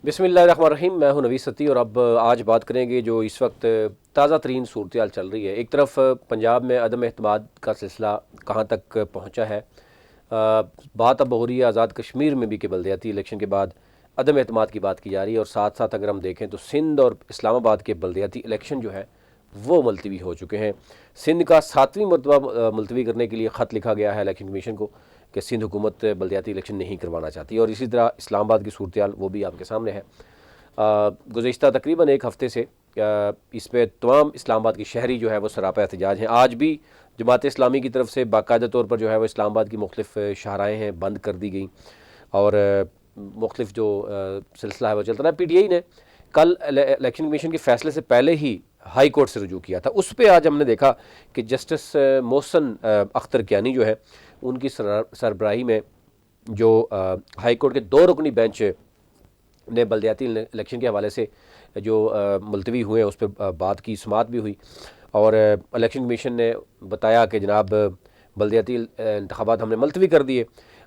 बिस्मिल्लाहिर्रहमानिर्रहीम। मैं हूं नवीस सती और अब आज बात करेंगे जो इस वक्त ताज़ा तरीन सूरत हाल चल रही है। एक तरफ पंजाब में अदम एतमाद का सिलसिला कहाँ तक पहुँचा है। बात अब हो रही है आज़ाद कश्मीर में भी कि बल्दियाती इलेक्शन के बाद अदम एतमाद की बात की जा रही है, और साथ साथ अगर हम देखें तो सिंध और इस्लामाबाद के बल्दियाती इलेक्शन जो है वो मुलतवी हो चुके हैं। सिंध का 7वीं मरतबा मुलतवी करने के लिए ख़त लिखा गया है इलेक्शन कमीशन को कि सिंध हुकूमत बल्दियाती इलेक्शन नहीं करवाना चाहती, और इसी तरह इस्लामाबाद की सूरत हाल वो भी आपके सामने है। गुज़िश्ता तकरीबन एक हफ़्ते से इस पर तमाम इस्लामाबाद की शहरी जो है वो सरापा एहतजाज हैं। आज भी जमात इस्लामी की तरफ से बाकायदा तौर पर जो है वो इस्लामाबाद की मुख्तलिफ़ शाहराएँ हैं बंद कर दी गई, और मुख्तलिफ़ जो सिलसिला है वो चलता रहा। PTI ने कल इलेक्शन कमीशन के फ़ैसले से पहले ही हाई कोर्ट से रुजू किया था। उस पर आज हमने देखा कि जस्टिस मोहसन अख्तर कियानी जो है उनकी सरबराही में जो हाई कोर्ट के 2 रुकनी बेंच ने बल्दियाती इलेक्शन के हवाले से जो मुलतवी हुए उस पर बात की, समाअत भी हुई, और इलेक्शन कमीशन ने बताया कि जनाब बल्दियाती इंतखाबात हमने मुलतवी कर दिए,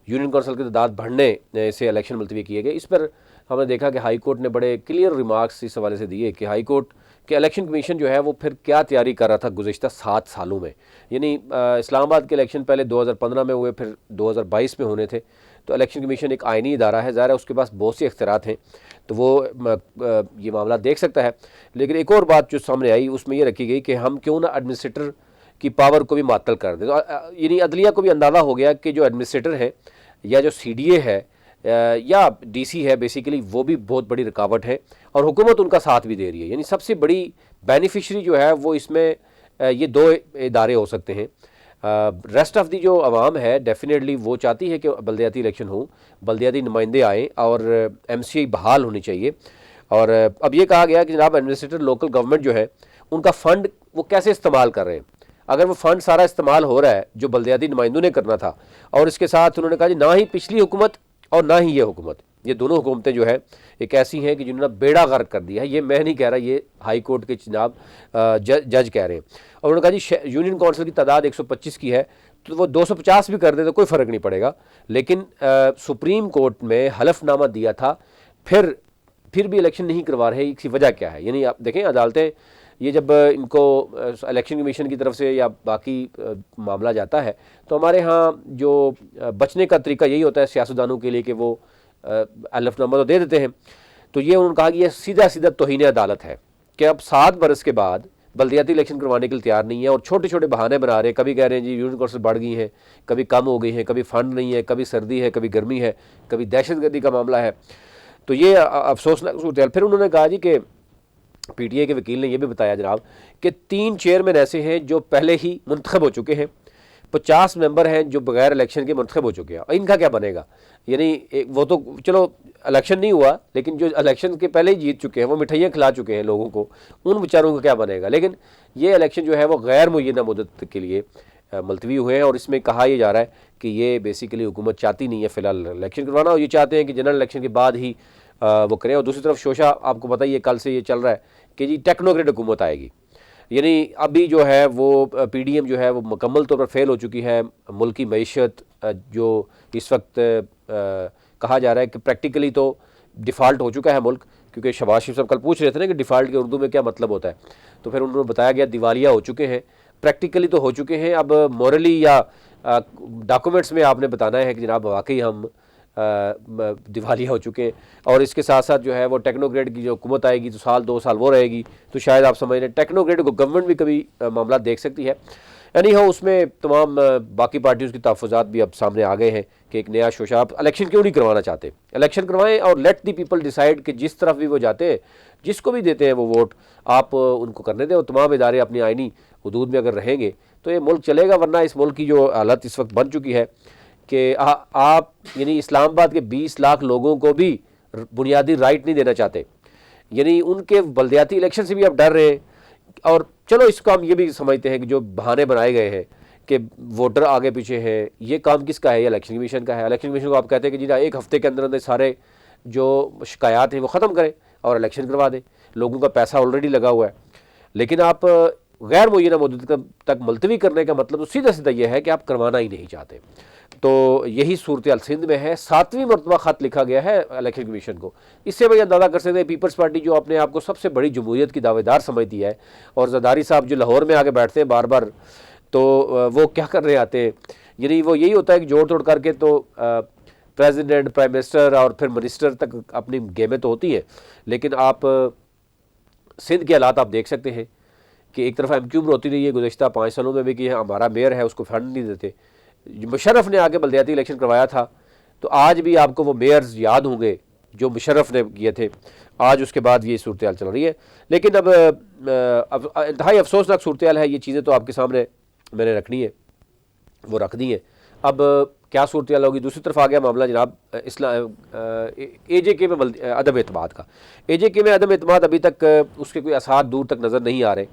यूनियन कौंसिल की तादाद बढ़ने से इलेक्शन मुलतवी किए गए। इस पर हमने देखा कि हाई कोर्ट ने बड़े क्लियर रिमार्क्स इस हवाले से दिए कि हाई कोर्ट के इलेक्शन कमीशन जो है वो फिर क्या तैयारी कर रहा था गुज़िश्ता 7 सालों में। यानी इस्लामाबाद के इलेक्शन पहले 2015 में हुए, फिर 2022 में होने थे। तो इलेक्शन कमीशन एक आइनी इदारा है, ज़ाहिर है उसके पास बहुत से इख्तियारात हैं, तो वो ये मामला देख सकता है। लेकिन एक और बात जो सामने आई उसमें ये रखी गई कि हम क्यों ना एडमिनिस्ट्रेटर की पावर को भी मातल कर दें। तो यानी अदलिया को भी अंदाज़ा हो गया कि जो एडमिनिस्ट्रेटर है या जो CDA है या DC है, बेसिकली वो भी बहुत बड़ी रुकावट है, और हुकूमत उनका साथ भी दे रही है। यानी सबसे बड़ी बेनिफिशरी जो है वो इसमें ये 2 इदारे हो सकते हैं। रेस्ट ऑफ दी जो आवाम है डेफिनेटली वो चाहती है कि बल्दियाती इलेक्शन हो, बल्दियाती नुमाइंदे आएँ और MCI बहाल होनी चाहिए। और अब ये कहा गया कि जनाब एडमिनिस्ट्रेटर लोकल गवर्नमेंट जो है उनका फ़ंड वो कैसे इस्तेमाल कर रहे हैं। अगर वो फ़ंड सारा इस्तेमाल हो रहा है जो बल्दियाती नुमाइंदों ने करना था, और इसके साथ उन्होंने कहा जी ना ही पिछली हुकूमत और ना ही ये हुकूमत, ये दोनों हुकूमतें जो है एक ऐसी हैं कि जिन्होंने बेड़ा गर्क कर दिया है। ये मैं नहीं कह रहा, ये हाई कोर्ट के जनाब जज कह रहे हैं। और उन्होंने कहा जी यूनियन कौंसिल की तादाद 125 की है तो वो 250 भी कर दे तो कोई फ़र्क नहीं पड़ेगा। लेकिन सुप्रीम कोर्ट में हलफनामा दिया था, फिर भी इलेक्शन नहीं करवा रहे, इसकी वजह क्या है। यानी आप देखें अदालतें ये जब इनको इलेक्शन कमीशन की तरफ से या बाकी मामला जाता है तो हमारे यहाँ जो बचने का तरीका यही होता है सियासतदानों के लिए कि वो हलफनामा तो दे देते हैं। तो ये उन्होंने कहा कि यह सीधा सीधा तौहीन अदालत है कि अब 7 बरस के बाद बल्दियाती इलेक्शन करवाने के लिए तैयार नहीं है, और छोटे छोटे बहाने बना रहे हैं। कभी कह रहे हैं जी यूनियन कौंसिल बढ़ गई हैं, कभी कम हो गई हैं, कभी फ़ंड नहीं है, कभी सर्दी है, कभी गर्मी है, कभी दहशतगर्दी का मामला है। तो ये अफसोसनाक सूरत हाल। फिर उन्होंने कहा जी कि PTI के वकील ने यह भी बताया जनाब कि 3 चेयरमैन ऐसे हैं जो पहले ही मुंतखब हो चुके हैं, 50 मेंबर हैं जो बगैर इलेक्शन के मुंतखब हो चुके हैं। इनका क्या बनेगा। यानी वो तो चलो इलेक्शन नहीं हुआ, लेकिन जो इलेक्शन के पहले ही जीत चुके हैं, वो मिठाइयाँ खिला चुके हैं लोगों को, उन बेचारों का क्या बनेगा। लेकिन ये इलेक्शन जो है वो गैर मुय्यना मुद्दत के लिए मुलतवी हुए हैं, और इसमें कहा यह जा रहा है कि ये बेसिकली हुकूमत चाहती नहीं है फ़िलहाल इलेक्शन करवाना, और ये चाहते हैं कि जनरल इलेक्शन के बाद ही वो करें। और दूसरी तरफ शोशा आपको पता ही है, कल से ये चल रहा है कि जी टेक्नोक्रेट हुकूमत आएगी। यानी अभी जो है वो PDM जो है वो मुकम्मल तौर पर फेल हो चुकी है। मुल्क की मईशत जो इस वक्त कहा जा रहा है कि प्रैक्टिकली तो डिफ़ाल्ट हो चुका है मुल्क, क्योंकि शहबाज शरीफ साहब कल पूछ रहे थे ना कि डिफ़ाल्ट के उर्दू में क्या मतलब होता है, तो फिर उन्होंने बताया गया दिवालिया हो चुके हैं। प्रैक्टिकली तो हो चुके हैं, अब मॉरली या डॉक्यूमेंट्स में आपने बताना है कि जनाब वाकई हम दिवालिया हो चुके हैं। और इसके साथ साथ जो है वो टेक्नोक्रेट की जो हुकूमत आएगी तो 1-2 साल वो रहेगी, तो शायद आप समझ रहे हैं टेक्नोक्रेट को गवर्नमेंट भी कभी मामला देख सकती है। यानी हो उसमें तमाम बाकी पार्टियों की तहफ़्फ़ुज़ात भी अब सामने आ गए हैं कि एक नया शोशा। आप इलेक्शन क्यों नहीं करवाना चाहते, इलेक्शन करवाएं और लेट दी पीपल डिसाइड कि जिस तरफ भी वो जाते हैं, जिसको भी देते हैं वो वोट, आप उनको करने दें। और तमाम इदारे अपनी आइनी हदूद में अगर रहेंगे तो ये मुल्क चलेगा। वरना इस मुल्क की जो हालत इस वक्त बन चुकी है कि आप यानी इस्लामाबाद के 20 लाख लोगों को भी बुनियादी राइट नहीं देना चाहते, यानी उनके बल्दियाती इलेक्शन से भी आप डर रहे हैं। और चलो इसको हम ये भी समझते हैं कि जो बहाने बनाए गए हैं कि वोटर आगे पीछे हैं, ये काम किसका है, ये इलेक्शन कमीशन का है। इलेक्शन कमीशन को आप कहते हैं कि जी 1 हफ्ते के अंदर अंदर सारे जो शिकायत हैं वो ख़त्म करें और इलेक्शन करवा दें, लोगों का पैसा ऑलरेडी लगा हुआ है। लेकिन आप गैर मुय्यना मुद्दत तक मुलतवी करने का मतलब तो सीधा सीधा यह है कि आप करवाना ही नहीं चाहते। तो यही सूरत सिंध में है। 7वीं मरतबा ख़त लिखा गया है इलेक्शन कमीशन को। इससे भाई अंदाज़ा कर सकते हैं पीपल्स पार्टी जो अपने आप को सबसे बड़ी जमहूरियत की दावेदार समझती है, और जरदारी साहब जो लाहौर में आके बैठते हैं बार बार, तो वो क्या कर रहे आते हैं, यानी वो यही होता है कि जोड़ तोड़ करके तो प्रेसिडेंट, प्राइम मिनिस्टर और फिर मिनिस्टर तक अपनी गेमें तो होती हैं, लेकिन आप सिंध के हालात आप देख सकते हैं कि एक तरफ एमक्यू होती रही है गुज़श्ता 5 सालों में भी कि हमारा मेयर है उसको फंड नहीं देते। मुशर्रफ ने आके बल्दियाती इलेक्शन करवाया था, तो आज भी आपको वो मेयर्स याद होंगे जो मुशर्रफ ने किए थे। आज उसके बाद ये सूरत हाल चल रही है, लेकिन अब इंतहाई अफसोसनाक सूरत हाल है। ये चीज़ें तो आपके सामने मैंने रखनी है, वो रख दी है। अब क्या सूरत हाल होगी। दूसरी तरफ आ गया मामला जनाब AJK में अदम एतमाद का। AJK में अदम एतमाद अभी तक उसके कोई आसार दूर तक नज़र नहीं आ रहे।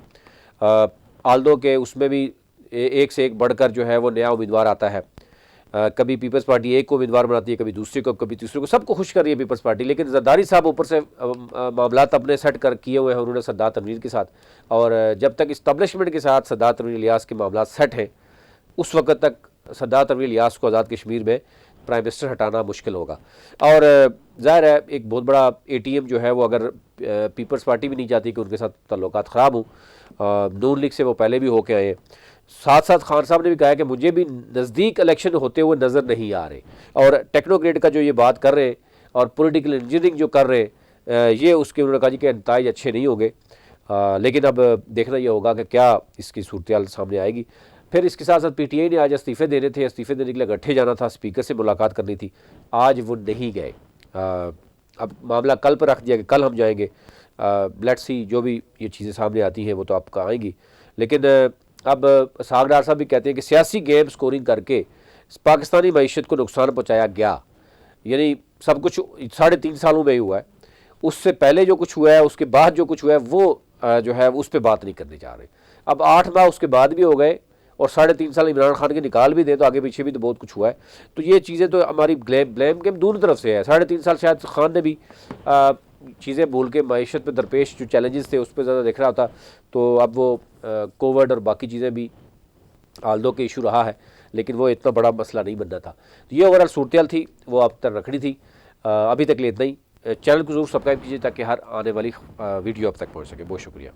आल्दो के उसमें भी एक से एक बढ़कर जो है वो नया उम्मीदवार आता है। कभी पीपल्स पार्टी एक को उम्मीदवार बनाती है, कभी दूसरे को, कभी तीसरे को, सबको खुश कर रही है पीपल्स पार्टी। लेकिन जरदारी साहब ऊपर से मामलात अपने सेट कर किए हुए हैं उन्होंने सरदार तनवीर के साथ, और जब तक इस्टबलिशमेंट के साथ सरदार तनवीर इलियास के मामला सेट हैं उस वक्त तक सरदार तनवीर इलियास को आज़ाद कश्मीर में प्राइम मिनिस्टर हटाना मुश्किल होगा। और ज़ाहिर है एक बहुत बड़ा ATM जो है वो, अगर पीपल्स पार्टी भी नहीं चाहती कि उनके साथ ताल्लुकात ख़राब हों, नून लीग से वो पहले भी होके आए। साथ साथ खान साहब ने भी कहा है कि मुझे भी नज़दीक इलेक्शन होते हुए नज़र नहीं आ रहे, और टेक्नोक्रेट का जो ये बात कर रहे हैं और पॉलिटिकल इंजीनियरिंग जो कर रहे हैं, ये उसके उन्होंने कहा जी के नताइज अच्छे नहीं होंगे। लेकिन अब देखना ये होगा कि क्या इसकी सूरत हाल सामने आएगी। फिर इसके साथ साथ PTI ने आज इस्तीफ़े देने थे, इस्तीफ़े देने के लिए गट्ठे जाना था, स्पीकर से मुलाकात करनी थी, आज वो नहीं गए। अब मामला कल पर रख दिया कि कल हम जाएंगे। लेट्स सी, जो भी ये चीज़ें सामने आती हैं वो तो आपका आएंगी। लेकिन अब सागडार साहब भी कहते हैं कि सियासी गेम स्कोरिंग करके पाकिस्तानी मईशत को नुकसान पहुँचाया गया, यानी सब कुछ 3.5 सालों में ही हुआ है। उससे पहले जो कुछ हुआ है, उसके बाद जो कुछ हुआ है, वो जो है उस पर बात नहीं करने जा रहे। अब 8 माह उसके बाद भी हो गए, और 3.5 साल इमरान खान के निकाल भी दें तो आगे पीछे भी तो बहुत कुछ हुआ है। तो ये चीज़ें तो हमारी ब्लेम गेम दोनों तरफ से है। 3.5 साल शायद खान ने भी चीज़ें भूल के माइशत पे दरपेश जो चैलेंजेस थे उस पर ज़्यादा देख रहा था, तो अब वो कोविड और बाकी चीज़ें भी आल्दो के इशू रहा है, लेकिन वो इतना बड़ा मसला नहीं बनना था। तो ये ओवरऑल सूरत हाल थी, वो आप तक रखनी थी। अभी तक ले इतना ही। चैनल को जरूर सब्सक्राइब कीजिए ताकि हर आने वाली वीडियो आप तक पहुँच सके। बहुत शुक्रिया।